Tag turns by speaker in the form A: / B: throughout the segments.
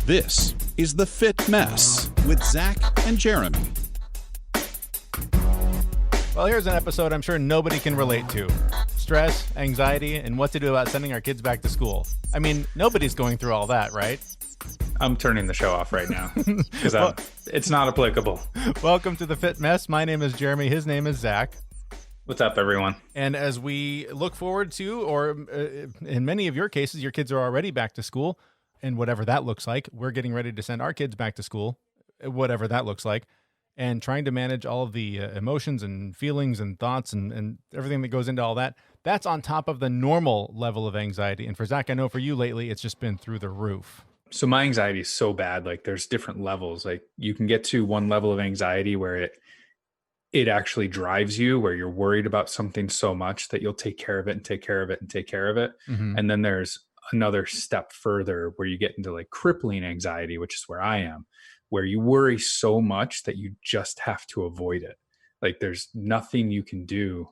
A: This is The Fit Mess with Zach and Jeremy.
B: Well, here's an episode I'm sure nobody can relate to. Stress, anxiety, and what to do about sending our kids back to school. I mean, nobody's going through all that, right?
C: I'm turning the show off right now because it's not applicable.
B: Welcome to The Fit Mess. My name is Jeremy. His name is Zach.
C: What's up, everyone?
B: And as we look forward to, or in many of your cases, your kids are already back to school, and whatever that looks like, we're getting ready to send our kids back to school, whatever that looks like, and trying to manage all of the emotions and feelings and thoughts and everything that goes into all that. That's on top of the normal level of anxiety. And for Zach, I know for you lately, it's just been through the roof.
C: So my anxiety is so bad. Like there's different levels. Like you can get to one level of anxiety where it actually drives you, where you're worried about something so much that you'll take care of it and take care of it and take care of it.
B: Mm-hmm.
C: And then there's another step further where you get into like crippling anxiety, which is where I am, where you worry so much that you just have to avoid it. Like there's nothing you can do.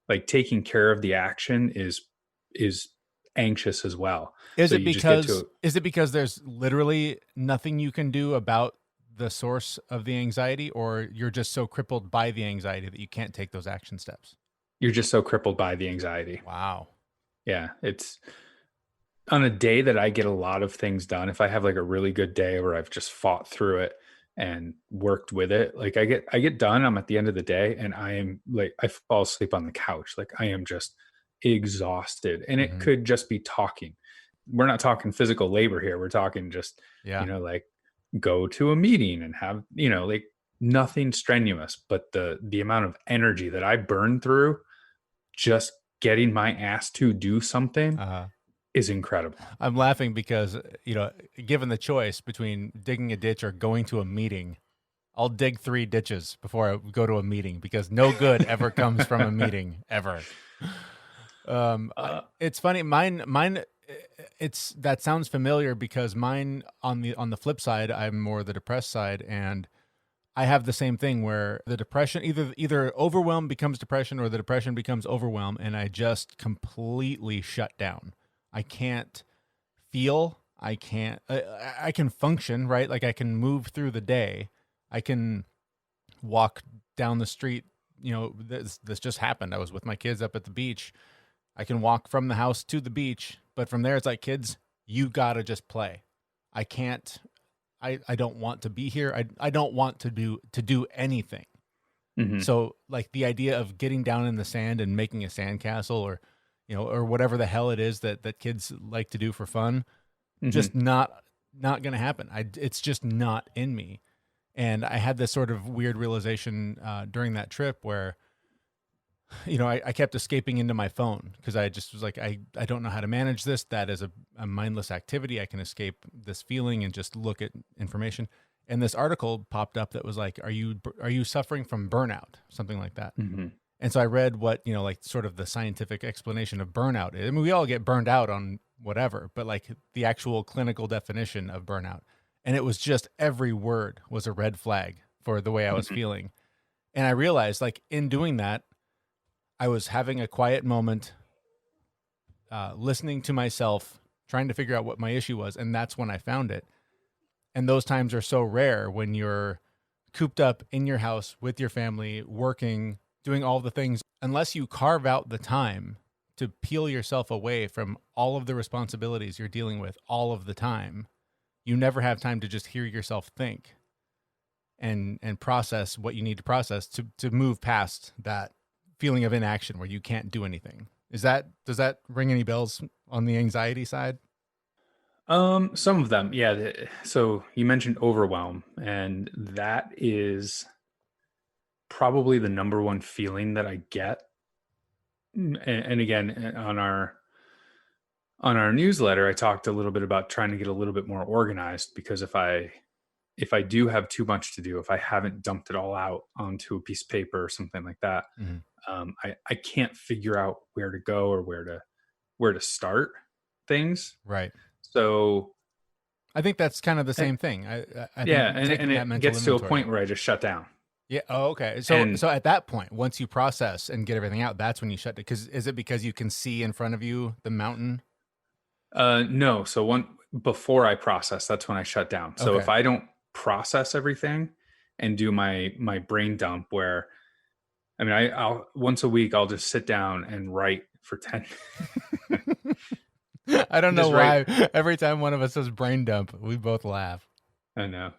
C: Like taking care of the action is anxious as well.
B: Is it because there's literally nothing you can do about the source of the anxiety, or you're just so crippled by the anxiety that you can't take those action steps?
C: You're just so crippled by the anxiety.
B: Wow.
C: Yeah. It's on a day that I get a lot of things done. If I have like a really good day where I've just fought through it and worked with it, like I get done, I'm at the end of the day and I am like, I fall asleep on the couch. Like I am just exhausted, and it could just be talking. We're not talking physical labor here. We're talking just, like go to a meeting and have, like nothing strenuous, but the amount of energy that I burn through just getting my ass to do something is incredible.
B: I'm laughing because, given the choice between digging a ditch or going to a meeting, I'll dig 3 ditches before I go to a meeting, because no good ever comes from a meeting ever. It's funny. Mine, that sounds familiar, because mine on the flip side, I'm more the depressed side, and I have the same thing where the depression, either overwhelm becomes depression or the depression becomes overwhelm, and I just completely shut down. I can't feel, I can function, right? Like I can move through the day. I can walk down the street. This just happened. I was with my kids up at the beach. I can walk from the house to the beach, but from there it's like, kids, you gotta just play. I can't, I don't want to be here. I don't want to do anything.
C: Mm-hmm.
B: So like the idea of getting down in the sand and making a sandcastle, or whatever the hell it is that kids like to do for fun, just not going to happen. It's just not in me. And I had this sort of weird realization during that trip where, I kept escaping into my phone, because I just was like, I don't know how to manage this. That is a mindless activity. I can escape this feeling and just look at information. And this article popped up that was like, are you suffering from burnout? Something like that.
C: Mm-hmm.
B: And so I read what, like sort of the scientific explanation of burnout. I mean, we all get burned out on whatever, but like the actual clinical definition of burnout. And it was just every word was a red flag for the way I was feeling. And I realized, like, in doing that, I was having a quiet moment, listening to myself, trying to figure out what my issue was. And that's when I found it. And those times are so rare when you're cooped up in your house with your family, working, doing all the things. Unless you carve out the time to peel yourself away from all of the responsibilities you're dealing with all of the time, you never have time to just hear yourself think and process what you need to process to move past that feeling of inaction where you can't do anything. Does that ring any bells on the anxiety side?
C: Some of them, yeah. So you mentioned overwhelm, and that is probably the number one feeling that I get. And again, on our newsletter, I talked a little bit about trying to get a little bit more organized, because if I do have too much to do, if I haven't dumped it all out onto a piece of paper or something like that, I can't figure out where to go or where to start things.
B: Right.
C: So
B: I think that's kind of the same thing. I think
C: it gets to a point where I just shut down.
B: Yeah. Oh, okay. So at that point, once you process and get everything out, that's when you shut down. Is it because you can see in front of you the mountain?
C: No. So before I process, that's when I shut down. So
B: Okay.
C: if I don't process everything and do my brain dump, where I mean, I'll once a week I'll just sit down and write for 10.
B: I don't know
C: Just write.
B: why every time one of us says brain dump, we both laugh.
C: I know.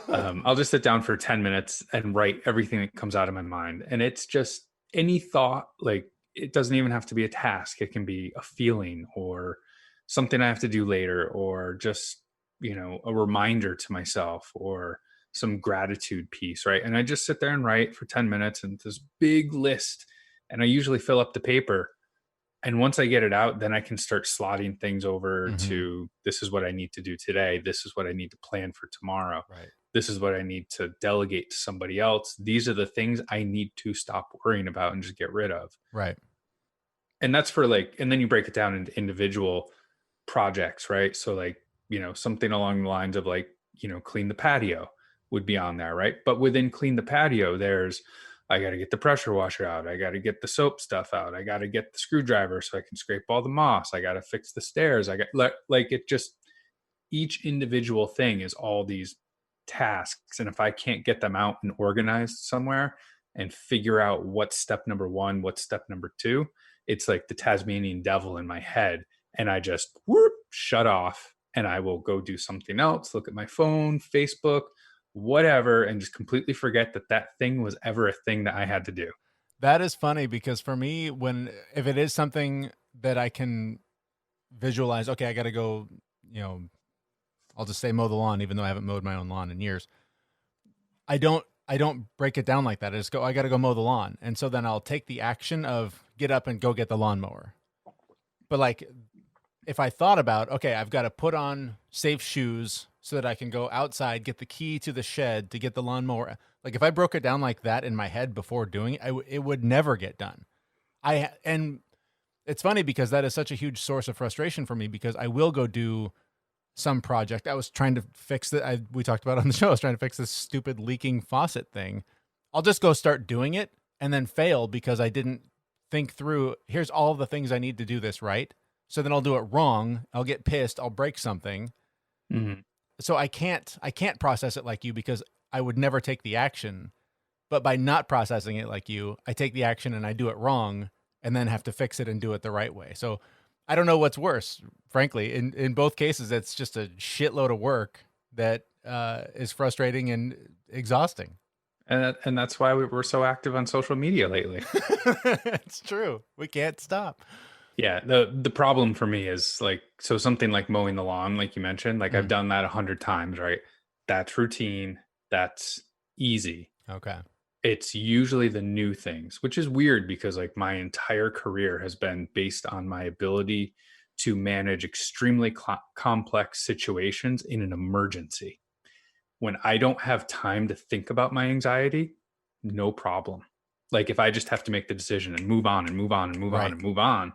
C: I'll just sit down for 10 minutes and write everything that comes out of my mind. And it's just any thought, like it doesn't even have to be a task. It can be a feeling or something I have to do later, or just, a reminder to myself, or some gratitude piece. Right. And I just sit there and write for 10 minutes and this big list. And I usually fill up the paper. And once I get it out, then I can start slotting things over to, this is what I need to do today. This is what I need to plan for tomorrow.
B: Right.
C: This is what I need to delegate to somebody else. These are the things I need to stop worrying about and just get rid of.
B: Right.
C: And that's for and then you break it down into individual projects, right? So something along the lines of clean the patio would be on there, right? But within clean the patio, I got to get the pressure washer out. I got to get the soap stuff out. I got to get the screwdriver so I can scrape all the moss. I got to fix the stairs. Each individual thing is all these tasks. And if I can't get them out and organized somewhere and figure out what's step number 1, what's step number 2, it's like the Tasmanian devil in my head. And I just shut off, and I will go do something else, look at my phone, Facebook, whatever, and just completely forget that thing was ever a thing that I had to do.
B: That is funny, because for me, if it is something that I can visualize, okay, I got to go, I'll just say mow the lawn, even though I haven't mowed my own lawn in years. I don't break it down like that. I got to go mow the lawn. And so then I'll take the action of get up and go get the lawnmower. But if I thought about, okay, I've got to put on safe shoes so that I can go outside, get the key to the shed to get the lawnmower. If I broke it down like that in my head before doing it, it would never get done. And it's funny because that is such a huge source of frustration for me, because I will go do some project. I was trying to fix we talked about on the show. I was trying to fix this stupid leaking faucet thing. I'll just go start doing it and then fail because I didn't think through, here's all the things I need to do this right. So then I'll do it wrong. I'll get pissed. I'll break something.
C: Mm-hmm.
B: So I can't process it like you, because I would never take the action. But by not processing it like you, I take the action and I do it wrong and then have to fix it and do it the right way. So I don't know what's worse, frankly. In both cases, it's just a shitload of work that is frustrating and exhausting.
C: And that's why we're so active on social media lately.
B: It's true. We can't stop.
C: Yeah. The problem for me is something like mowing the lawn, like you mentioned, I've done that 100 times, right? That's routine. That's easy.
B: Okay.
C: It's usually the new things, which is weird because my entire career has been based on my ability to manage extremely complex situations in an emergency. When I don't have time to think about my anxiety, no problem. If I just have to make the decision and move on and move on and move on and move on,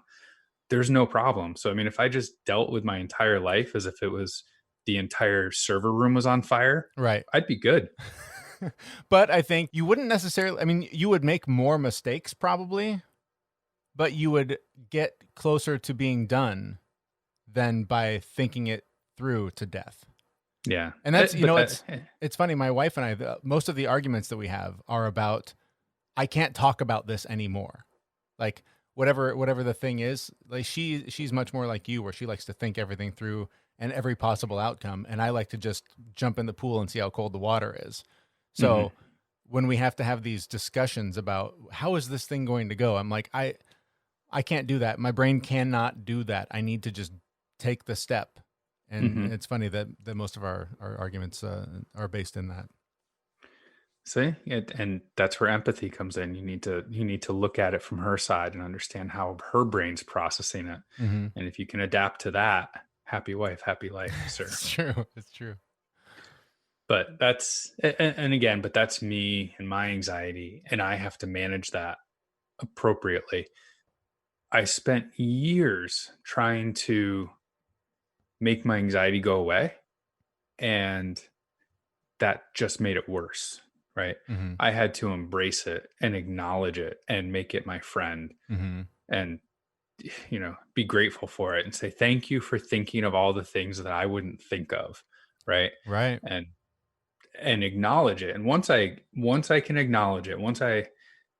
C: there's no problem. So, if I just dealt with my entire life as if it was the entire server room was on fire,
B: right,
C: I'd be good.
B: But I think you wouldn't necessarily, you would make more mistakes probably, but you would get closer to being done than by thinking it through to death.
C: Yeah.
B: And that's, it's funny. My wife and I, most of the arguments that we have are about, I can't talk about this anymore. Whatever the thing is, she's much more like you, where she likes to think everything through and every possible outcome. And I like to just jump in the pool and see how cold the water is. So when we have to have these discussions about how is this thing going to go, I'm like, I can't do that. My brain cannot do that. I need to just take the step. And it's funny that most of our arguments are based in that.
C: See, and that's where empathy comes in. You need to look at it from her side and understand how her brain's processing it. And if you can adapt to that, happy wife, happy life, sir.
B: It's true. It's true.
C: But that's me and my anxiety, and I have to manage that appropriately. I spent years trying to make my anxiety go away, and that just made it worse, right? I had to embrace it and acknowledge it and make it my friend. And be grateful for it and say, thank you for thinking of all the things that I wouldn't think of. Right.
B: Right.
C: And acknowledge it. And once I can acknowledge it, once I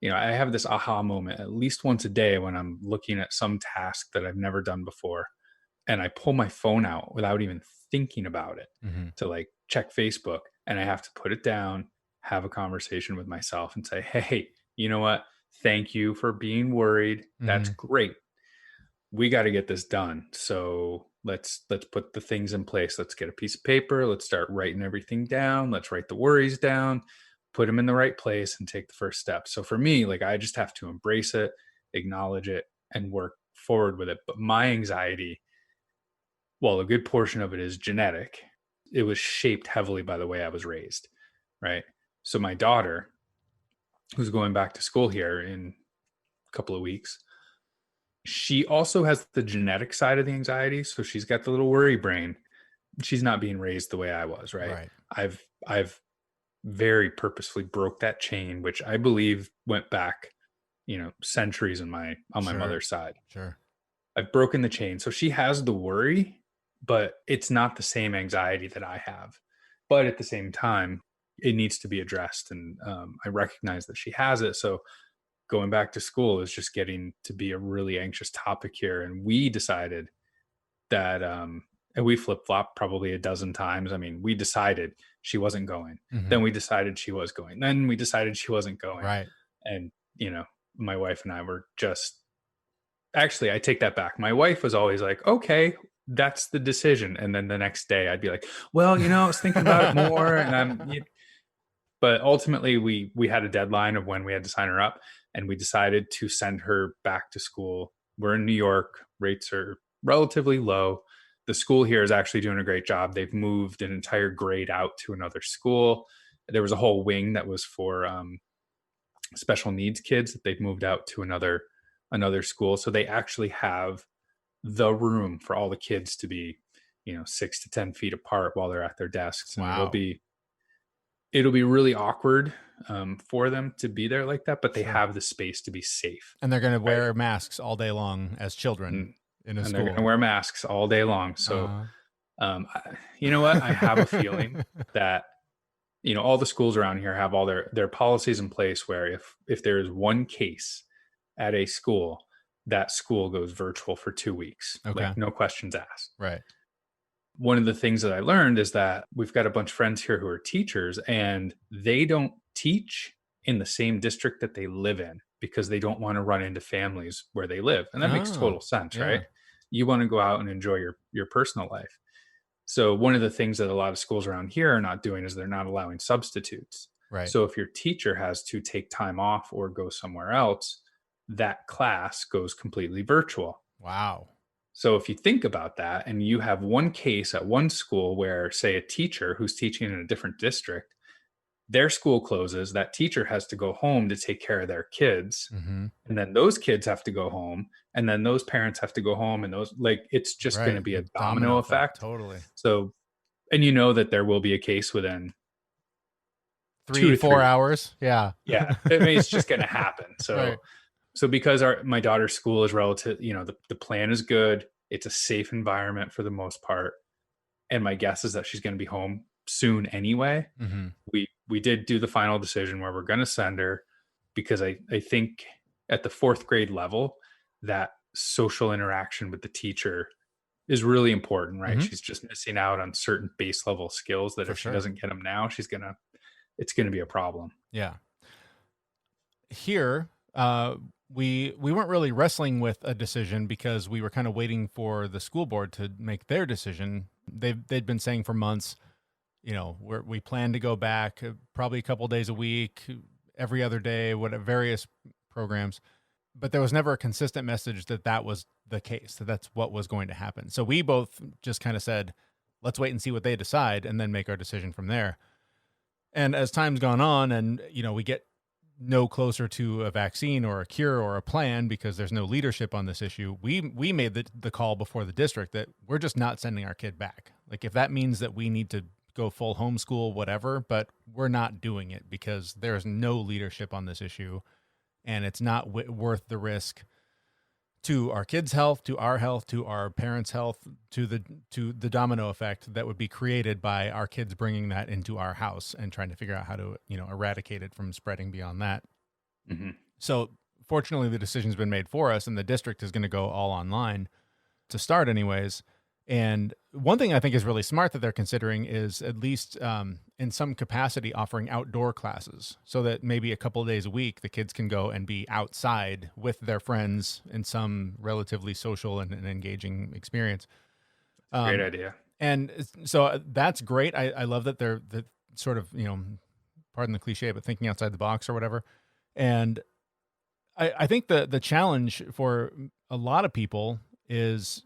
C: have this aha moment at least once a day when I'm looking at some task that I've never done before, and I pull my phone out without even thinking about it
B: Mm-hmm.
C: to like check Facebook, and I have to put it down, have a conversation with myself and say, hey, you know what? Thank you for being worried. That's
B: Mm-hmm.
C: great. We got to get this done. So let's put the things in place. Let's get a piece of paper. Let's start writing everything down. Let's write the worries down, put them in the right place, and take the first step. So for me, like, I just have to embrace it, acknowledge it, and work forward with it. But my anxiety, well, a good portion of it is genetic. It was shaped heavily by the way I was raised, right? So my daughter, who's going back to school here in a couple of weeks, she also has the genetic side of the anxiety. So she's got the little worry brain. She's not being raised the way I was, right?
B: Right.
C: I've very purposefully broke that chain, which I believe went back, centuries on my
B: Sure.
C: mother's side.
B: Sure.
C: I've broken the chain. So she has the worry, but it's not the same anxiety that I have. But at the same time, it needs to be addressed. And I recognize that she has it. So going back to school is just getting to be a really anxious topic here. And we decided that, and we flip-flopped probably a dozen times. I mean, we decided she wasn't going.
B: Mm-hmm.
C: Then we decided she was going. Then we decided she wasn't going.
B: Right.
C: And, my wife and I were just, actually, I take that back. My wife was always like, okay, that's the decision. And then the next day I'd be like, well, I was thinking about it more. But ultimately we had a deadline of when we had to sign her up, and we decided to send her back to school. We're in New York. Rates are relatively low. The school here is actually doing a great job. They've moved an entire grade out to another school. There was a whole wing that was for special needs kids that they've moved out to another school. So they actually have the room for all the kids to be, 6 to 10 feet apart while they're at their desks. And
B: Wow.
C: it'll be really awkward for them to be there like that, but they
B: Sure.
C: have the space to be safe.
B: And they're going to wear masks all day long as children in a
C: And
B: school.
C: they're going to wear masks all day long. So, you know what? I have a feeling that, all the schools around here have all their policies in place where if there is one case at a school, that school goes virtual for 2 weeks.
B: Okay.
C: Like, no questions asked.
B: Right.
C: One of the things that I learned is that we've got a bunch of friends here who are teachers, and they don't teach in the same district that they live in because they don't want to run into families where they live. And that makes total sense,
B: yeah.
C: right? You want to go out and enjoy your personal life. So one of the things that a lot of schools around here are not doing is they're not allowing substitutes.
B: Right.
C: So if your teacher has to take time off or go somewhere else, that class goes completely virtual.
B: Wow.
C: So if you think about that, and you have one case at one school where, say, a teacher who's teaching in a different district, their school closes, that teacher has to go home to take care of their kids.
B: Mm-hmm.
C: And then those kids have to go home, and then those parents have to go home, and it's just going to be a domino effect.
B: Totally.
C: So, and that there will be a case within
B: 2 to 4 hours. Yeah.
C: Yeah. I mean, it's just going to happen. So,
B: Right.
C: So because my daughter's school is relative, the plan is good. It's a safe environment for the most part. And my guess is that she's going to be home soon anyway.
B: Mm-hmm.
C: We did do the final decision where we're going to send her, because I think at the 4th grade level, that social interaction with the teacher is really important, right?
B: Mm-hmm.
C: She's just missing out on certain base level skills that if she doesn't get them now, it's going to be a problem.
B: Yeah. Here, we weren't really wrestling with a decision because we were kind of waiting for the school board to make their decision. They'd been saying for months, we plan to go back probably a couple days a week, every other day, various programs, but there was never a consistent message that was the case, that's what was going to happen. So we both just kind of said, let's wait and see what they decide and then make our decision from there. And as time's gone on and, we get no closer to a vaccine or a cure or a plan because there's no leadership on this issue, we made the call before the district that we're just not sending our kid back. Like, if that means that we need to go full homeschool, whatever, but we're not doing it because there's no leadership on this issue, and it's not worth the risk to our kids' health, to our health, to our parents' health, to the domino effect that would be created by our kids bringing that into our house and trying to figure out how to, eradicate it from spreading beyond that.
C: Mm-hmm.
B: So fortunately, the decision's been made for us, and the district is going to go all online to start anyways. And one thing I think is really smart that they're considering is at least in some capacity offering outdoor classes, so that maybe a couple of days a week, the kids can go and be outside with their friends in some relatively social and engaging experience.
C: Great idea.
B: And so that's great. I love that they're sort of, pardon the cliche, but thinking outside the box or whatever. And I think the challenge for a lot of people is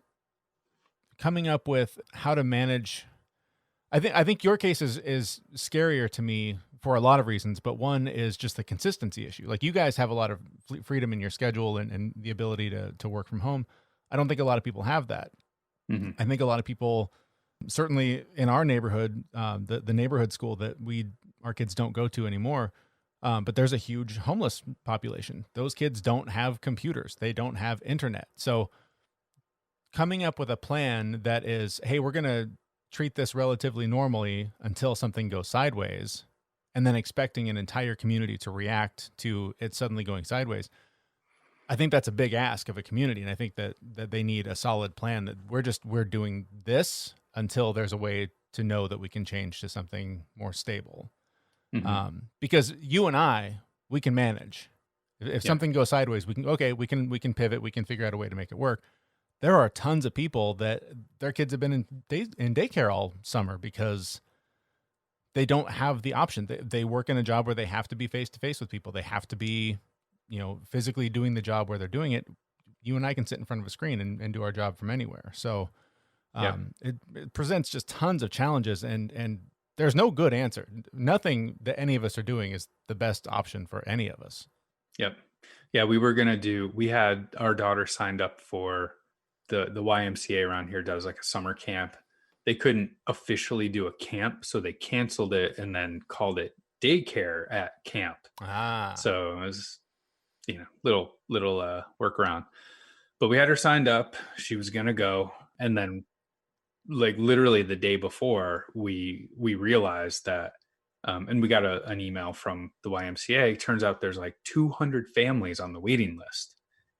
B: coming up with how to manage. I think your case is scarier to me for a lot of reasons, but one is just the consistency issue. Like, you guys have a lot of freedom in your schedule and the ability to work from home. I don't think a lot of people have that.
C: Mm-hmm.
B: I think a lot of people, certainly in our neighborhood, the neighborhood school that our kids don't go to anymore, but there's a huge homeless population. Those kids don't have computers. They don't have internet. So coming up with a plan that is, hey, we're going to treat this relatively normally until something goes sideways, and then expecting an entire community to react to it suddenly going sideways. I think that's a big ask of a community. And I think that they need a solid plan that we're doing this until there's a way to know that we can change to something more stable.
C: Mm-hmm.
B: Because you and we can manage. If something goes sideways, we can pivot. We can figure out a way to make it work. There are tons of people that their kids have been in daycare all summer because they don't have the option. They work in a job where they have to be face to face with people. They have to be, physically doing the job where they're doing it. You and I can sit in front of a screen and do our job from anywhere. So it presents just tons of challenges, and there's no good answer. Nothing that any of us are doing is the best option for any of us.
C: Yep. Yeah, we had our daughter signed up for the YMCA around here does like a summer camp. They couldn't officially do a camp, so they canceled it and then called it daycare at camp. So it was, little workaround. But we had her signed up. She was gonna go, and then like literally the day before, we realized that, and we got an email from the YMCA. Turns out there's like 200 families on the waiting list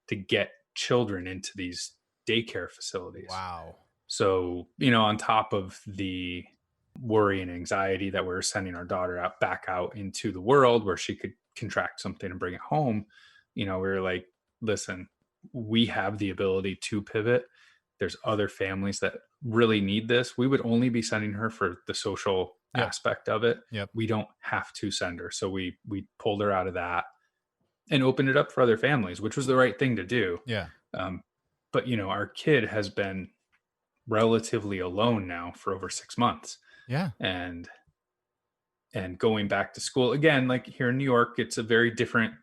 C: to get children into these daycare facilities.
B: Wow.
C: So, on top of the worry and anxiety that we're sending our daughter back out into the world where she could contract something and bring it home, we were like, listen, we have the ability to pivot. There's other families that really need this. We would only be sending her for the social aspect of it.
B: Yep.
C: We don't have to send her. So we pulled her out of that and opened it up for other families, which was the right thing to do.
B: Yeah.
C: But our kid has been relatively alone now for over 6 months.
B: Yeah.
C: And going back to school again, like here in New York, it's a very different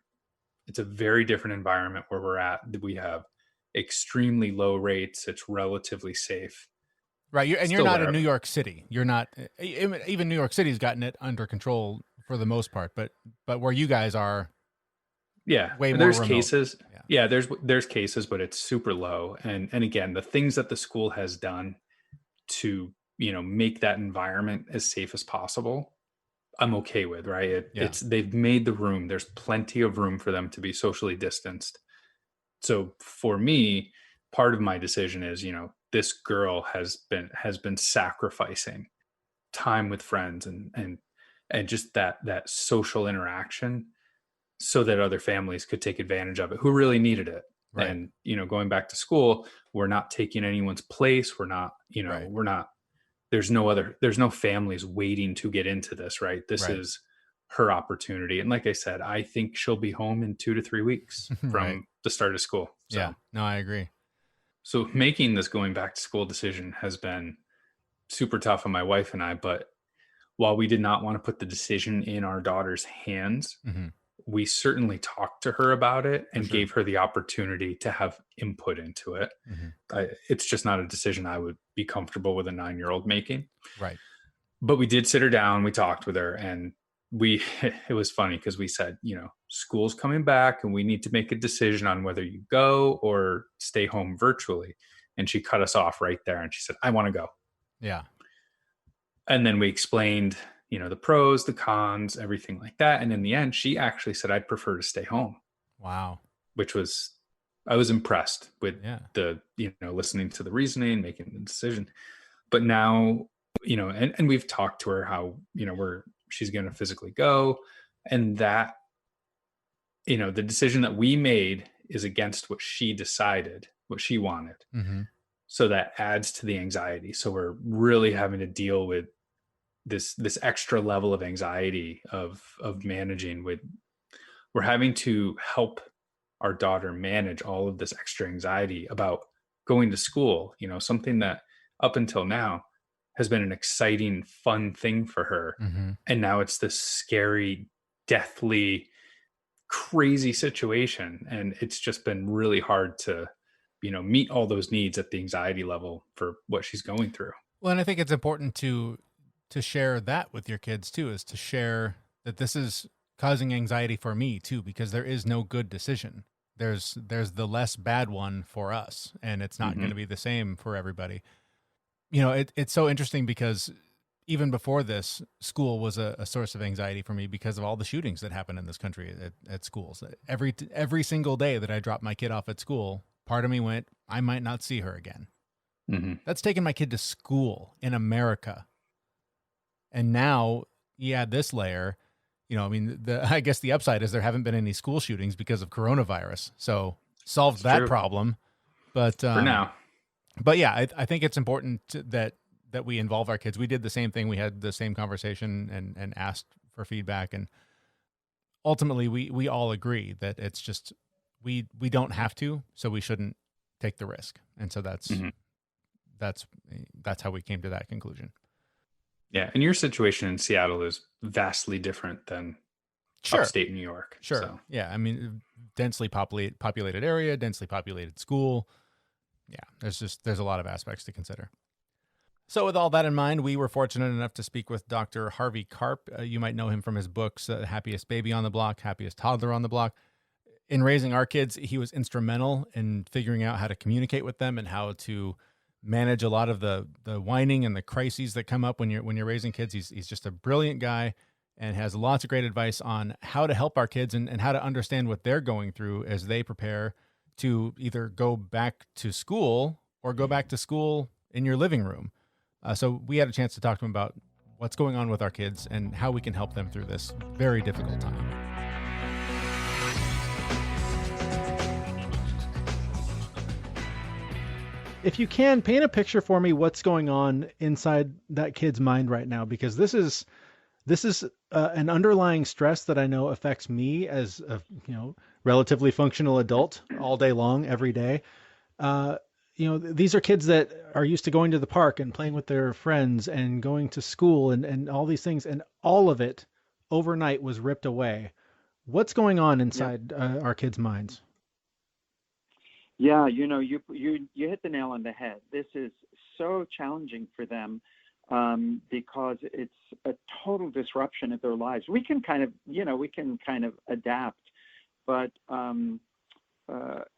C: environment where we're at. We have extremely low rates. It's relatively safe.
B: Right. You're not in New York City. You're not, even New York City's gotten it under control for the most part, but where you guys are.
C: Yeah.
B: Way more
C: there's
B: remote.
C: Cases. Yeah. There's cases, but it's super low. And again, the things that the school has done to, make that environment as safe as possible, I'm okay with, right? They've made the room. There's plenty of room for them to be socially distanced. So for me, part of my decision is, this girl has been sacrificing time with friends and just that social interaction so that other families could take advantage of it who really needed it. Right. And, going back to school, we're not taking anyone's place. We're not, we're not, there's no families waiting to get into this, right? This is her opportunity. And like I said, I think she'll be home in 2 to 3 weeks from the start of school. So,
B: yeah, no, I agree.
C: So making this going back to school decision has been super tough on my wife and I, but while we did not want to put the decision in our daughter's hands, we certainly talked to her about it and gave her the opportunity to have input into it. It's just not a decision I would be comfortable with a 9-year-old making.
B: Right.
C: But we did sit her down, we talked with her, and it was funny because we said, school's coming back and we need to make a decision on whether you go or stay home virtually. And she cut us off right there and she said, I want to go.
B: Yeah.
C: And then we explained, the pros, the cons, everything like that. And in the end, she actually said, I'd prefer to stay home.
B: Wow.
C: I was impressed with
B: Yeah.
C: the, listening to the reasoning, making the decision. But now, and we've talked to her how, she's going to physically go, and that, the decision that we made is against what she decided, what she wanted.
B: Mm-hmm.
C: So that adds to the anxiety. So we're really having to deal with this extra level of anxiety of managing we're having to help our daughter manage all of this extra anxiety about going to school, something that up until now has been an exciting, fun thing for her.
B: Mm-hmm.
C: And now it's this scary, deathly, crazy situation. And it's just been really hard to, meet all those needs at the anxiety level for what she's going through.
B: Well, and I think it's important to share that with your kids too, is to share that this is causing anxiety for me too, because there is no good decision. There's the less bad one for us, and it's not going to be the same for everybody. It's so interesting because even before this, school was a source of anxiety for me because of all the shootings that happen in this country at schools. Every single day that I dropped my kid off at school, part of me went, I might not see her again.
C: Mm-hmm.
B: That's taking my kid to school in America. And now you add this layer, I guess the upside is there haven't been any school shootings because of coronavirus. So solved that
C: true.
B: problem. But
C: for now.
B: But yeah, I think it's important that we involve our kids. We did the same thing. We had the same conversation and asked for feedback. And ultimately we all agree that it's just, we don't have to, so we shouldn't take the risk. And so that's how we came to that conclusion.
C: Yeah. And your situation in Seattle is vastly different than upstate New York.
B: Sure.
C: So.
B: Yeah. I mean, densely populated area, densely populated school. Yeah. There's a lot of aspects to consider. So with all that in mind, we were fortunate enough to speak with Dr. Harvey Karp. You might know him from his books, Happiest Baby on the Block, Happiest Toddler on the Block. In raising our kids, he was instrumental in figuring out how to communicate with them and how to manage a lot of the whining and the crises that come up when you're raising kids. He's just a brilliant guy and has lots of great advice on how to help our kids and how to understand what they're going through as they prepare to either go back to school or go back to school in your living room. So we had a chance to talk to him about what's going on with our kids and how we can help them through this very difficult time.
D: If you can, paint a picture for me what's going on inside that kid's mind right now, because this is an underlying stress that I know affects me as a relatively functional adult all day long, every day. These are kids that are used to going to the park and playing with their friends and going to school and all these things, and all of it overnight was ripped away. What's going on inside our kids' minds?
E: Yeah, you hit the nail on the head. This is so challenging for them because it's a total disruption of their lives. We can kind of adapt, but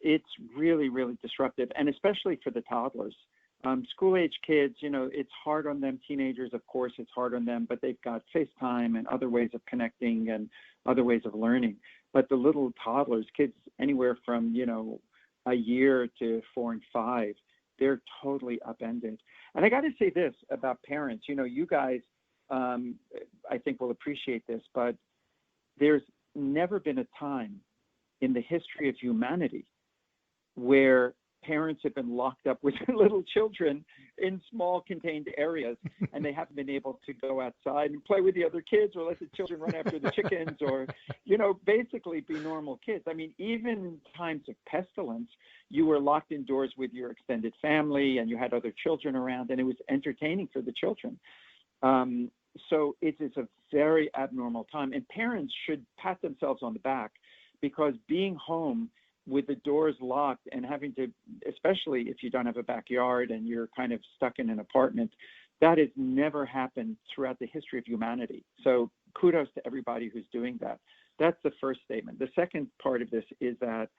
E: it's really, really disruptive, and especially for the toddlers. School-age kids, it's hard on them. Teenagers, of course, it's hard on them, but they've got FaceTime and other ways of connecting and other ways of learning. But the little toddlers, kids anywhere from, a year to 4 and 5, they're totally upended. And I got to say this about parents, you guys, I think will appreciate this, but there's never been a time in the history of humanity where parents have been locked up with little children in small contained areas and they haven't been able to go outside and play with the other kids or let the children run after the chickens or, basically be normal kids. I mean, even in times of pestilence, you were locked indoors with your extended family and you had other children around and it was entertaining for the children. So it is a very abnormal time, and parents should pat themselves on the back because being home with the doors locked and having to, especially if you don't have a backyard and you're kind of stuck in an apartment, that has never happened throughout the history of humanity. So kudos to everybody who's doing that. That's the first statement. The second part of this is that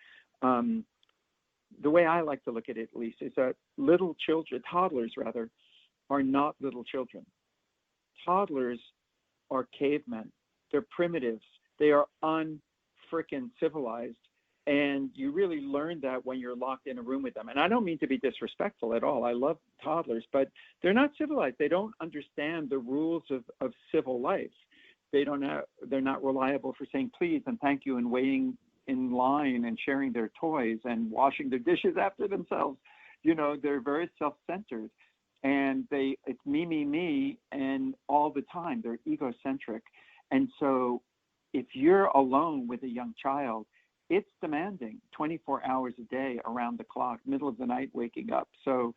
E: the way I like to look at it, at least, is that little children, toddlers rather, are not little children. Toddlers are cavemen. They're primitives. They are unfrickin' civilized. And you really learn that when you're locked in a room with them. And I don't mean to be disrespectful at all. I love toddlers, but they're not civilized. They don't understand the rules of civil life. They're not reliable for saying please and thank you and waiting in line and sharing their toys and washing their dishes after themselves. You know, they're very self-centered, and it's me, and all the time. They're egocentric. And so if you're alone with a young child, it's demanding 24 hours a day, around the clock, middle of the night, waking up. So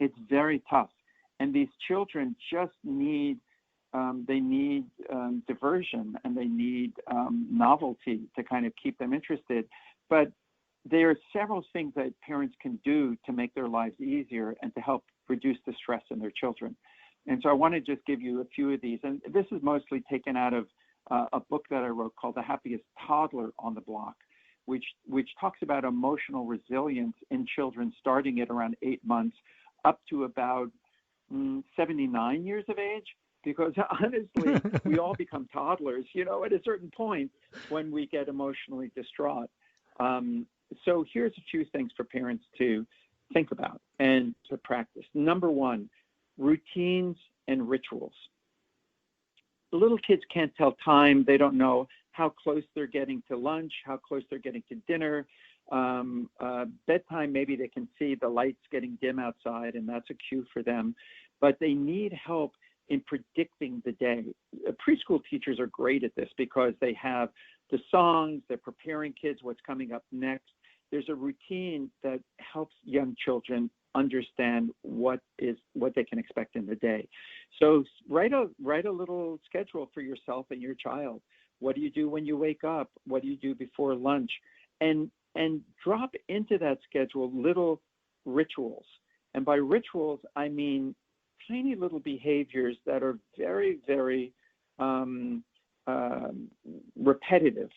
E: it's very tough. And these children just need diversion, and they need novelty to kind of keep them interested. But there are several things that parents can do to make their lives easier and to help reduce the stress in their children. And so I want to just give you a few of these. And this is mostly taken out of a book that I wrote called The Happiest Toddler on the Block, which talks about emotional resilience in children starting at around 8 months up to about 79 years of age. Because honestly, we all become toddlers, you know, at a certain point when we get emotionally distraught. So here's a few things for parents to think about and to practice. Number one, routines and rituals. The little kids can't tell time. They don't know how close they're getting to lunch, how close they're getting to dinner. Bedtime, maybe they can see the lights getting dim outside, and that's a cue for them. But they need help in predicting the day. Preschool teachers are great at this because they have the songs, they're preparing kids what's coming up next. There's a routine that helps young children understand what they can expect in the day. So write a little schedule for yourself and your child. What do you do when you wake up? What do you do before lunch? And drop into that schedule little rituals. And by rituals, I mean tiny little behaviors that are very, very repetitive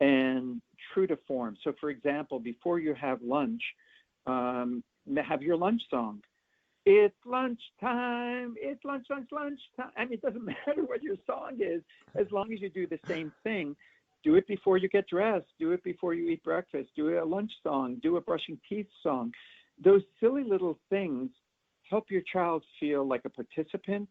E: and true to form. So, for example, before you have lunch, have your lunch song. It's lunchtime. It's lunch time. I mean, it doesn't matter what your song is, as long as you do the same thing. Do it before you get dressed. Do it before you eat breakfast. Do a lunch song. Do a brushing teeth song. Those silly little things help your child feel like a participant.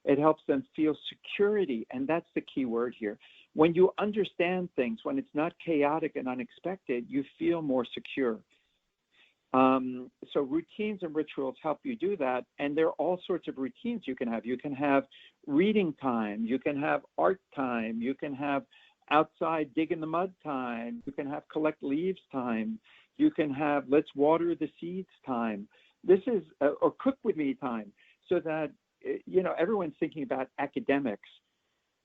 E: It helps them feel security, and that's the key word here. When you understand things, when it's not chaotic and unexpected, you feel more secure. So routines and rituals help you do that, and there are all sorts of routines you can have. You can have reading time. You can have art time. You can have outside dig in the mud time. You can have collect leaves time. You can have let's water the seeds time. This is or cook with me time, so that everyone's thinking about academics,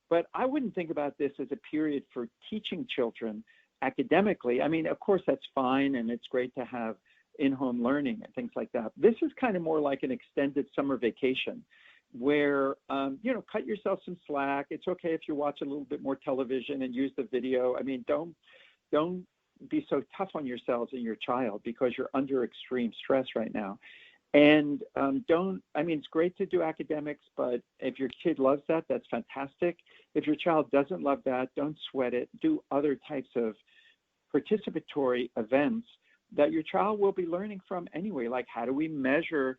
E: but I wouldn't think about this as a period for teaching children academically. I mean, of course that's fine, and it's great to have in-home learning and things like that. This is kind of more like an extended summer vacation, where cut yourself some slack. It's okay if you watch a little bit more television and use the video. I mean, don't be so tough on yourselves and your child because you're under extreme stress right now. And it's great to do academics, but if your kid loves that, that's fantastic. If your child doesn't love that, don't sweat it. Do other types of participatory events that your child will be learning from anyway, like how do we measure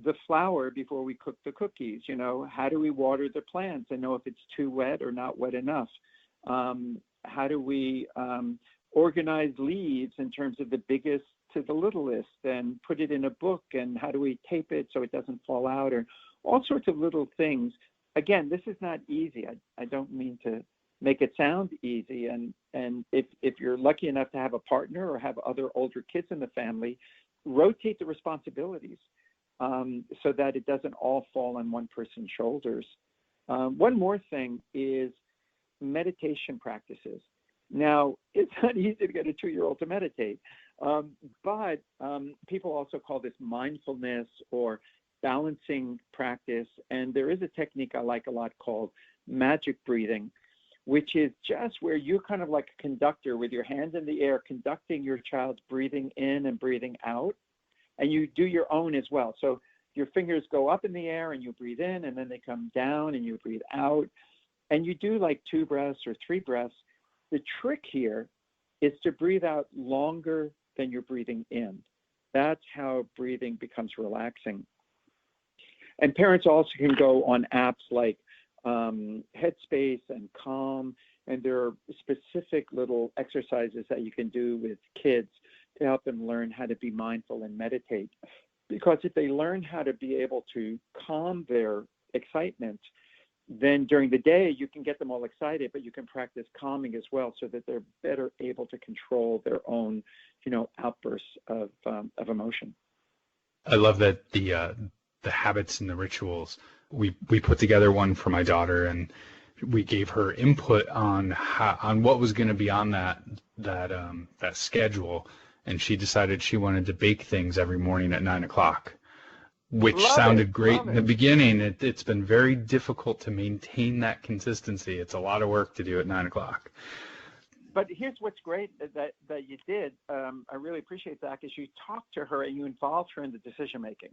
E: the flour before we cook the cookies? How do we water the plants and know if it's too wet or not wet enough? How do we organize leaves in terms of the biggest to the littlest and put it in a book, and how do we tape it so it doesn't fall out, or all sorts of little things. Again, this is not easy. I don't mean to make it sound easy. And if you're lucky enough to have a partner or have other older kids in the family, rotate the responsibilities so that it doesn't all fall on one person's shoulders. One more thing is meditation practices. Now, it's not easy to get a 2-year-old to meditate, but people also call this mindfulness or balancing practice. And there is a technique I like a lot called magic breathing, which is just where you're kind of like a conductor with your hands in the air, conducting your child's breathing in and breathing out. And you do your own as well. So your fingers go up in the air and you breathe in, and then they come down and you breathe out. And you do like 2 breaths or 3 breaths. The trick here is to breathe out longer than you're breathing in. That's how breathing becomes relaxing. And parents also can go on apps like Headspace and Calm, and there are specific little exercises that you can do with kids to help them learn how to be mindful and meditate. Because if they learn how to be able to calm their excitement, then during the day you can get them all excited, but you can practice calming as well, so that they're better able to control their own, outbursts of emotion.
C: I love that the habits and the rituals. We put together one for my daughter, and we gave her input on what was going to be on that schedule, and she decided she wanted to bake things every morning at 9:00. Which sounded great in the beginning. It's been very difficult to maintain that consistency. It's a lot of work to do at 9:00.
E: But here's what's great that you did. I really appreciate that, is you talked to her and you involved her in the decision making.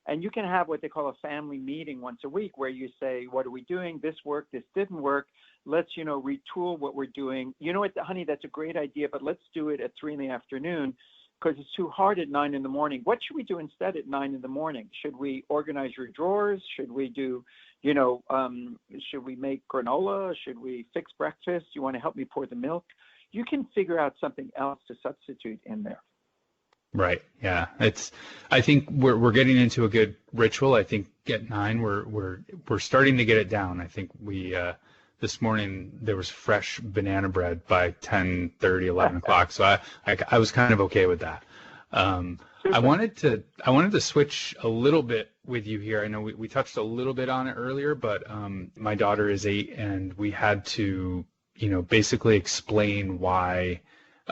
E: And you can have what they call a family meeting once a week, where you say, what are we doing? This worked, this didn't work. Let's, retool what we're doing. You know what, honey, that's a great idea, but let's do it at 3 p.m. because it's too hard at 9 a.m. What should we do instead at 9 a.m? Should we organize your drawers? Should we do, should we make granola? Should we fix breakfast? You want to help me pour the milk? You can figure out something else to substitute in there.
C: Right. Yeah. I think we're getting into a good ritual. I think at 9 we're starting to get it down. I think we this morning there was fresh banana bread by 10:30, 11 o'clock. So I was kind of okay with that. I wanted to switch a little bit with you here. I know we touched a little bit on it earlier, but my daughter is 8, and we had to, basically explain why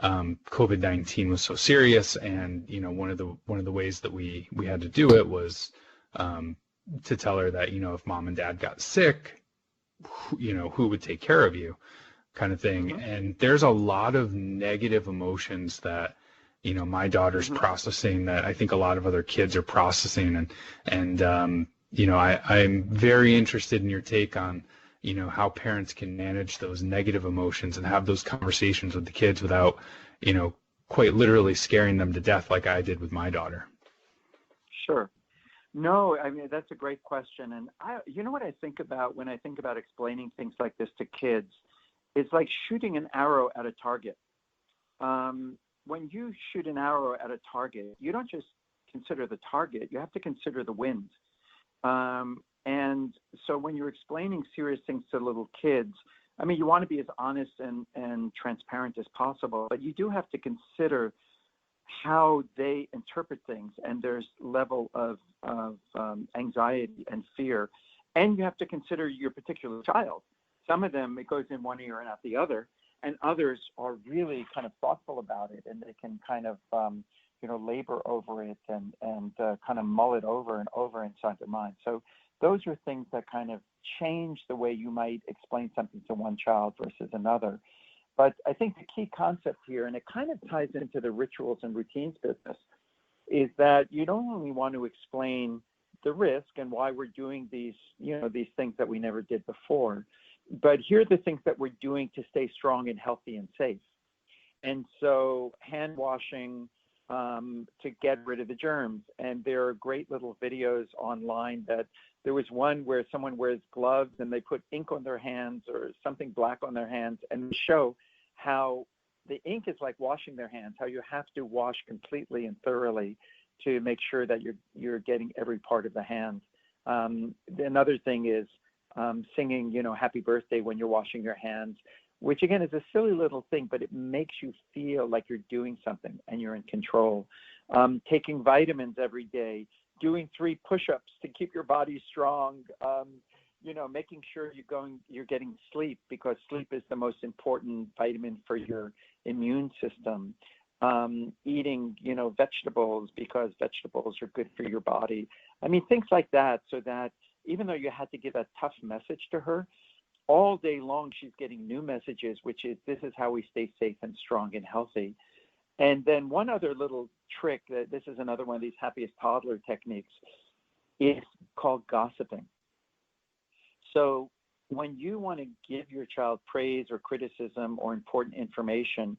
C: COVID-19 was so serious. And, one of the ways that we had to do it was to tell her that, if mom and dad got sick, who would take care of you, kind of thing. Mm-hmm. And there's a lot of negative emotions that, my daughter's mm-hmm. processing, that I think a lot of other kids are processing. And I'm very interested in your take on, how parents can manage those negative emotions and have those conversations with the kids without, quite literally scaring them to death like I did with my daughter.
E: Sure. No, I mean, that's a great question. And what I think about when I think about explaining things like this to kids, it's like shooting an arrow at a target. When you shoot an arrow at a target, you don't just consider the target, you have to consider the wind. And so when you're explaining serious things to little kids, I mean, you want to be as honest and transparent as possible, but you do have to consider how they interpret things, and there's level of anxiety and fear. And you have to consider your particular child. Some of them, it goes in one ear and out the other, and others are really kind of thoughtful about it, and they can kind of, labor over it and kind of mull it over and over inside their mind. So those are things that kind of change the way you might explain something to one child versus another. But I think the key concept here, and it kind of ties into the rituals and routines business, is that you don't only want to explain the risk and why we're doing these things that we never did before, but here are the things that we're doing to stay strong and healthy and safe. And so hand washing to get rid of the germs. And there are great little videos online that there was one where someone wears gloves and they put ink on their hands or something black on their hands, and show how the ink is like washing their hands, how you have to wash completely and thoroughly to make sure that you're getting every part of the hand. Another thing is singing, happy birthday when you're washing your hands, which again is a silly little thing, but it makes you feel like you're doing something and you're in control. Taking vitamins every day, doing 3 push-ups to keep your body strong, making sure you're getting sleep, because sleep is the most important vitamin for your immune system. Eating, vegetables, because vegetables are good for your body. I mean, things like that, so that even though you had to give a tough message to her, all day long, she's getting new messages, which is, this is how we stay safe and strong and healthy. And then one other little trick, that this is another one of these happiest toddler techniques, is called gossiping. So when you want to give your child praise or criticism or important information,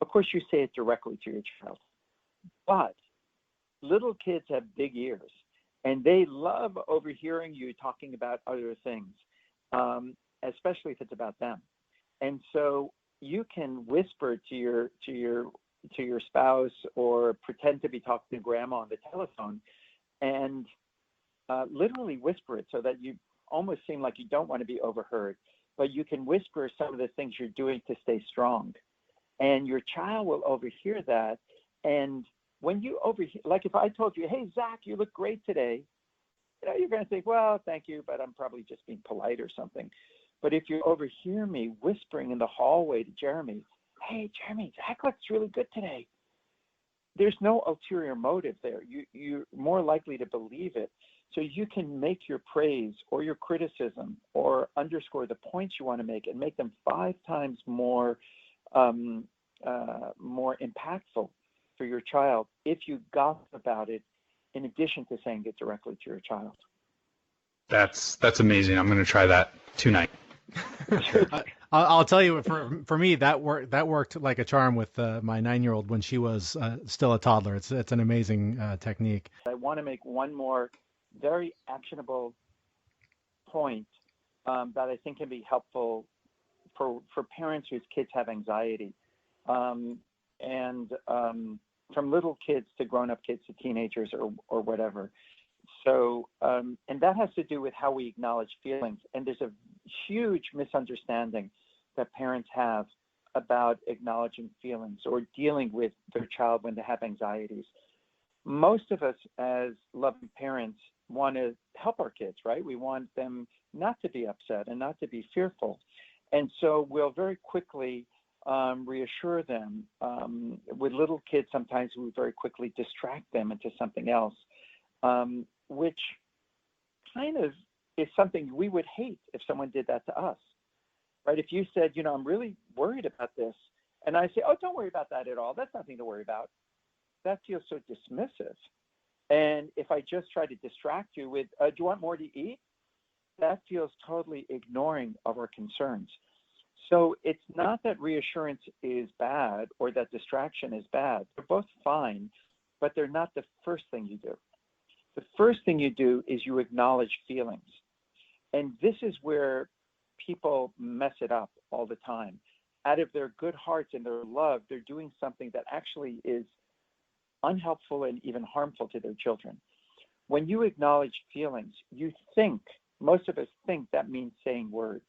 E: of course you say it directly to your child. But little kids have big ears, and they love overhearing you talking about other things, especially if it's about them. And so you can whisper to your spouse, or pretend to be talking to grandma on the telephone, and literally whisper it so that you almost seem like you don't want to be overheard, but you can whisper some of the things you're doing to stay strong. And your child will overhear that. And when you overhear, like if I told you, hey, Zach, you look great today, you're going to think, well, thank you, but I'm probably just being polite or something. But if you overhear me whispering in the hallway to Jeremy, hey, Jeremy, Zach looks really good today, there's no ulterior motive there. You're more likely to believe it. So you can make your praise or your criticism or underscore the points you want to make and make them 5 times more impactful for your child if you gossip about it, in addition to saying it directly to your child.
C: That's amazing. I'm going to try that tonight.
D: I'll tell you, for me, that worked like a charm with my 9-year-old when she was still a toddler. It's an amazing technique.
E: I want to make one more very actionable point that I think can be helpful for parents whose kids have anxiety, and from little kids to grown-up kids to teenagers or whatever. So, and that has to do with how we acknowledge feelings. And there's a huge misunderstanding that parents have about acknowledging feelings or dealing with their child when they have anxieties. Most of us as loving parents want to help our kids, right? We want them not to be upset and not to be fearful. And so we'll very quickly reassure them. With little kids, sometimes we very quickly distract them into something else, which kind of is something we would hate if someone did that to us, right? If you said, I'm really worried about this, and I say, oh, don't worry about that at all, that's nothing to worry about, that feels so dismissive. And if I just try to distract you with, do you want more to eat? That feels totally ignoring of our concerns. So it's not that reassurance is bad or that distraction is bad. They're both fine, but they're not the first thing you do. The first thing you do is you acknowledge feelings. And this is where people mess it up all the time. Out of their good hearts and their love, they're doing something that actually is unhelpful and even harmful to their children. When you acknowledge feelings, most of us think that means saying words.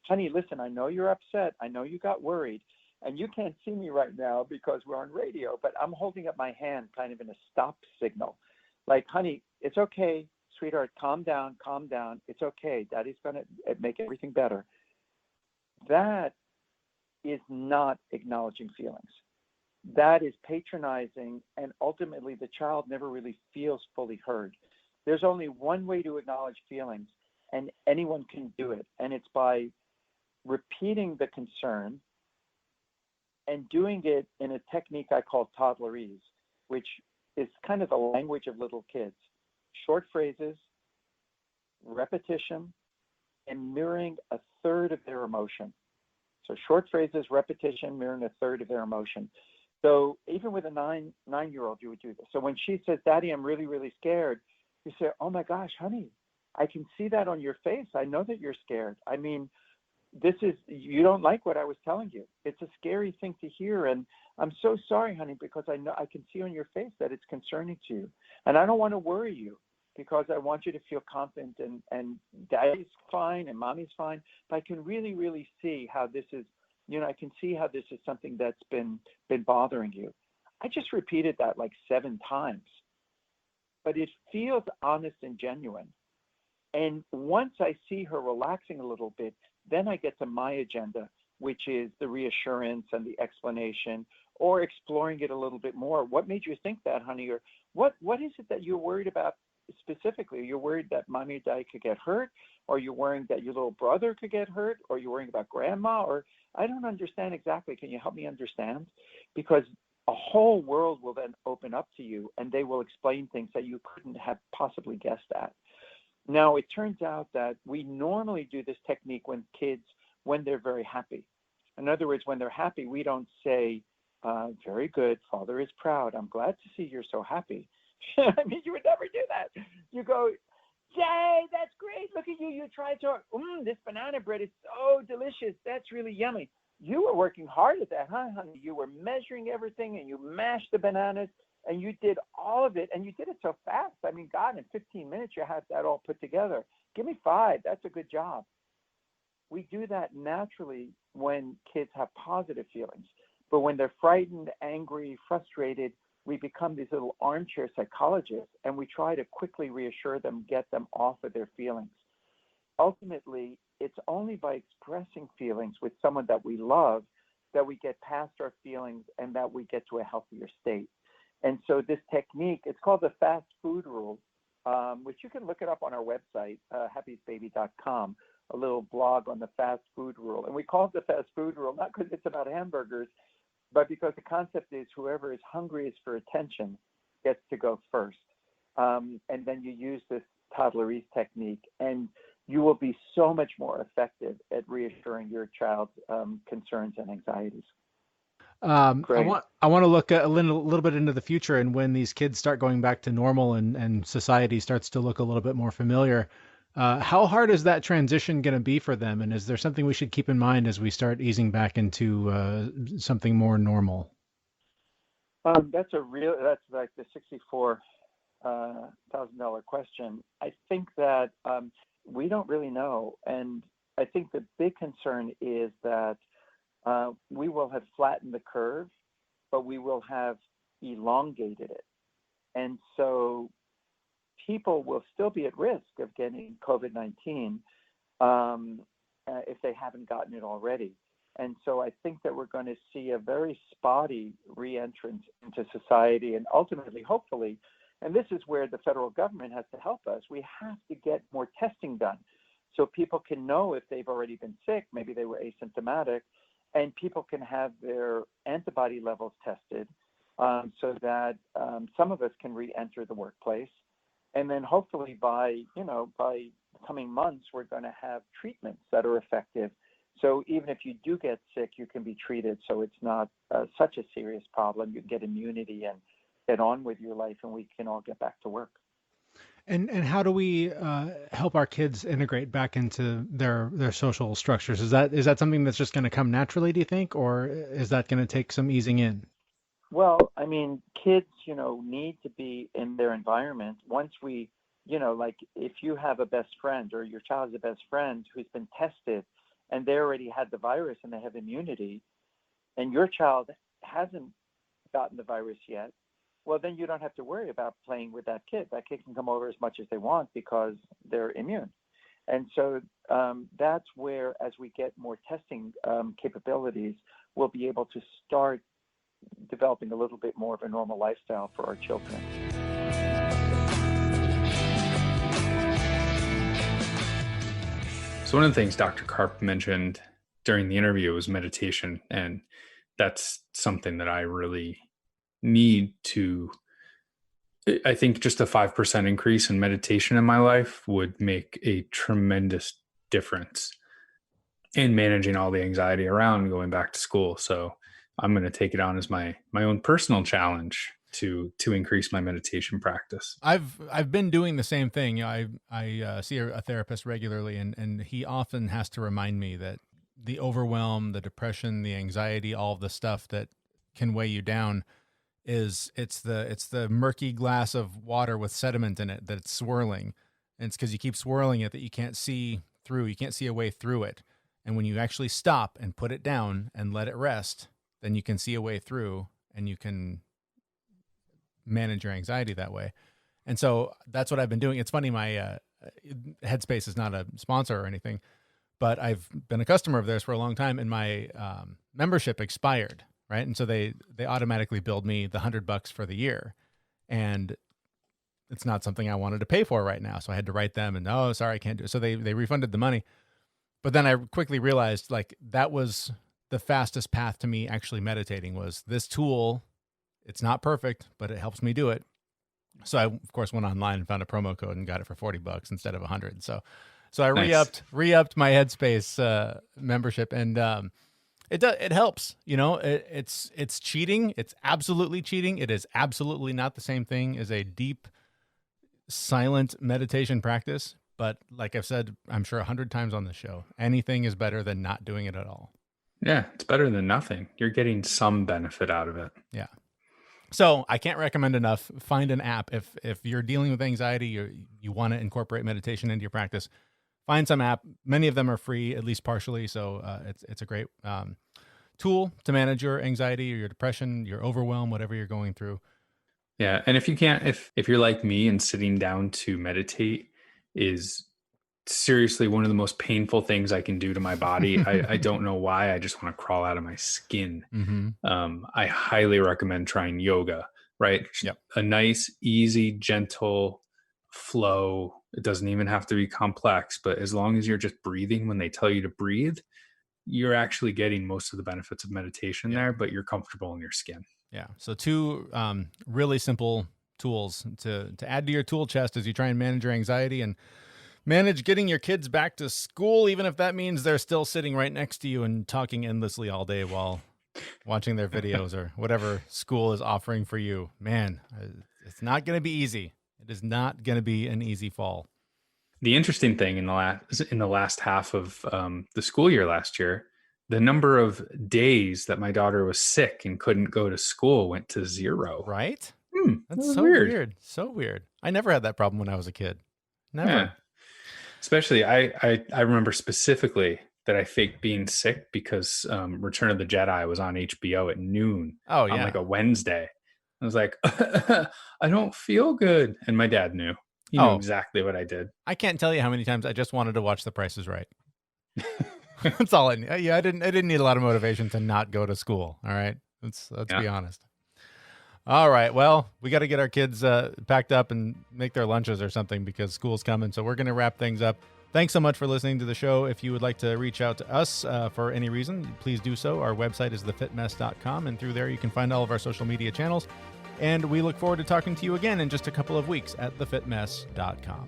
E: Honey, listen, I know you're upset. I know you got worried. And you can't see me right now because we're on radio, but I'm holding up my hand kind of in a stop signal. Like, honey, it's okay, sweetheart, calm down. It's okay. Daddy's going to make everything better. That is not acknowledging feelings. That is patronizing, and ultimately the child never really feels fully heard. There's only one way to acknowledge feelings, and anyone can do it, and it's by repeating the concern and doing it in a technique I call toddlerese, which is kind of the language of little kids. Short phrases, repetition, and mirroring a third of their emotion. So short phrases, repetition, mirroring a third of their emotion. So even with a nine-year-old, you would do this. So when she says, Daddy, I'm really, really scared, you say, oh my gosh, honey, I can see that on your face. I know that you're scared. I mean, you don't like what I was telling you. It's a scary thing to hear. And I'm so sorry, honey, because I know I can see on your face that it's concerning to you. And I don't want to worry you because I want you to feel confident and Daddy's fine and Mommy's fine. But I can really, really see how this is, I can see how this is something that's been bothering you. I just repeated that like 7 times, but it feels honest and genuine. And once I see her relaxing a little bit, then I get to my agenda, which is the reassurance and the explanation, or exploring it a little bit more. What made you think that, honey? Or what is it that you're worried about specifically? You're worried that mommy or daddy could get hurt, or you're worrying that your little brother could get hurt, or you're worrying about grandma, or I don't understand exactly. Can you help me understand? Because a whole world will then open up to you, and they will explain things that you couldn't have possibly guessed at. Now, it turns out that we normally do this technique when they're very happy. In other words, when they're happy, we don't say, very good, father is proud. I'm glad to see you're so happy. I mean, you would never do that. You go, yay, that's great. Look at you. You tried so hard. This banana bread is so delicious. That's really yummy. You were working hard at that, huh, honey? You were measuring everything, and you mashed the bananas, and you did all of it, and you did it so fast. I mean, God, in 15 minutes, you had that all put together. Give me 5. That's a good job. We do that naturally when kids have positive feelings. But when they're frightened, angry, frustrated, we become these little armchair psychologists, and we try to quickly reassure them, get them off of their feelings. Ultimately, it's only by expressing feelings with someone that we love that we get past our feelings and that we get to a healthier state. And so this technique, it's called the fast food rule, which you can look it up on our website, happiestbaby.com, a little blog on the fast food rule. And we call it the fast food rule, not because it's about hamburgers, but because the concept is whoever is hungriest for attention gets to go first. And then you use this toddlerese technique, and you will be so much more effective at reassuring your child's concerns and anxieties.
D: I want to look a little bit into the future, and when these kids start going back to normal and society starts to look a little bit more familiar. How hard is that transition going to be for them? And is there something we should keep in mind as we start easing back into something more normal?
E: That's like the $64,000 question. I think that we don't really know. And I think the big concern is that we will have flattened the curve, but we will have elongated it. And so people will still be at risk of getting COVID-19 if they haven't gotten it already. And so I think that we're going to see a very spotty re-entrance into society, and ultimately, hopefully, and this is where the federal government has to help us, we have to get more testing done so people can know if they've already been sick, maybe they were asymptomatic, and people can have their antibody levels tested so that some of us can re-enter the workplace. And then hopefully by coming months, we're going to have treatments that are effective. So even if you do get sick, you can be treated. So it's not such a serious problem. You can get immunity and get on with your life, and we can all get back to work.
D: And how do we help our kids integrate back into their social structures? Is that something that's just going to come naturally, do you think? Or is that going to take some easing in?
E: Well, I mean, kids, need to be in their environment. Once we, like if you have a best friend or your child has a best friend who's been tested and they already had the virus and they have immunity, and your child hasn't gotten the virus yet, well, then you don't have to worry about playing with that kid. That kid can come over as much as they want because they're immune. And so that's where, as we get more testing capabilities, we'll be able to start developing a little bit more of a normal lifestyle for our children.
C: So one of the things Dr. Karp mentioned during the interview was meditation, and that's something that I really need to. I think just a 5% increase in meditation in my life would make a tremendous difference in managing all the anxiety around going back to school. So I'm going to take it on as my own personal challenge to increase my meditation practice.
B: I've been doing the same thing. I see a therapist regularly, and he often has to remind me that the overwhelm, the depression, the anxiety, all of the stuff that can weigh you down it's the murky glass of water with sediment in it that's swirling. And it's because you keep swirling it that you can't see through. You can't see a way through it. And when you actually stop and put it down and let it rest, then you can see a way through, and you can manage your anxiety that way. And so that's what I've been doing. It's funny, my Headspace is not a sponsor or anything, but I've been a customer of theirs for a long time, and my membership expired, right? And so they automatically billed me the $100 for the year. And it's not something I wanted to pay for right now. So I had to write them and, oh, sorry, I can't do it. So they refunded the money. But then I quickly realized like that was the fastest path to me actually meditating was this tool. It's not perfect, but it helps me do it. So I, of course, went online and found a promo code and got it for $40 instead of $100. So I
C: Nice.
B: re-upped my Headspace membership, and it helps. You know, it's cheating. It's absolutely cheating. It is absolutely not the same thing as a deep, silent meditation practice. But like I've said, I'm sure 100 times on the show, anything is better than not doing it at all.
C: Yeah, it's better than nothing. You're getting some benefit out of it.
B: Yeah. So I can't recommend enough. Find an app. If you're dealing with anxiety, you want to incorporate meditation into your practice, find some app. Many of them are free, at least partially. So it's a great tool to manage your anxiety or your depression, your overwhelm, whatever you're going through.
C: Yeah. And if you can't, if you're like me and sitting down to meditate is seriously one of the most painful things I can do to my body. I don't know why. I just want to crawl out of my skin.
B: Mm-hmm.
C: I highly recommend trying yoga, right?
B: Yep.
C: A nice, easy, gentle flow. It doesn't even have to be complex, but as long as you're just breathing when they tell you to breathe, you're actually getting most of the benefits of meditation there, but you're comfortable in your skin.
B: Yeah. So 2 really simple tools to add to your tool chest as you try and manage your anxiety and manage getting your kids back to school, even if that means they're still sitting right next to you and talking endlessly all day while watching their videos or whatever school is offering for you. Man, it's not going to be easy. It is not going to be an easy fall.
C: The interesting thing in the last half of the school year last year, the number of days that my daughter was sick and couldn't go to school went to 0.
B: Right? That's
C: was
B: so weird. So weird. I never had that problem when I was a kid. Never.
C: Yeah. Especially, I remember specifically that I faked being sick because Return of the Jedi was on HBO at noon on like a Wednesday. I was like, I don't feel good. And my dad knew. He knew exactly what I did.
B: I can't tell you how many times I just wanted to watch The Price is Right. That's all I need. Yeah, I didn't need a lot of motivation to not go to school. All right. Let's be honest. All right. Well, we got to get our kids packed up and make their lunches or something because school's coming. So we're going to wrap things up. Thanks so much for listening to the show. If you would like to reach out to us for any reason, please do so. Our website is thefitmess.com, and through there you can find all of our social media channels. And we look forward to talking to you again in just a couple of weeks at thefitmess.com.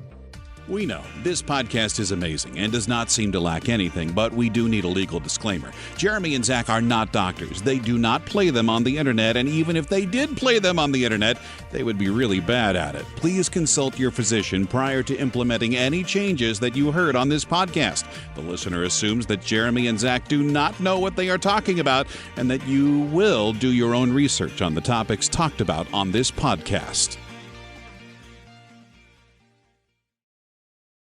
A: We know this podcast is amazing and does not seem to lack anything, but we do need a legal disclaimer. Jeremy and Zach are not doctors. They do not play them on the internet, and even if they did play them on the internet, they would be really bad at it. Please consult your physician prior to implementing any changes that you heard on this podcast. The listener assumes that Jeremy and Zach do not know what they are talking about and that you will do your own research on the topics talked about on this podcast.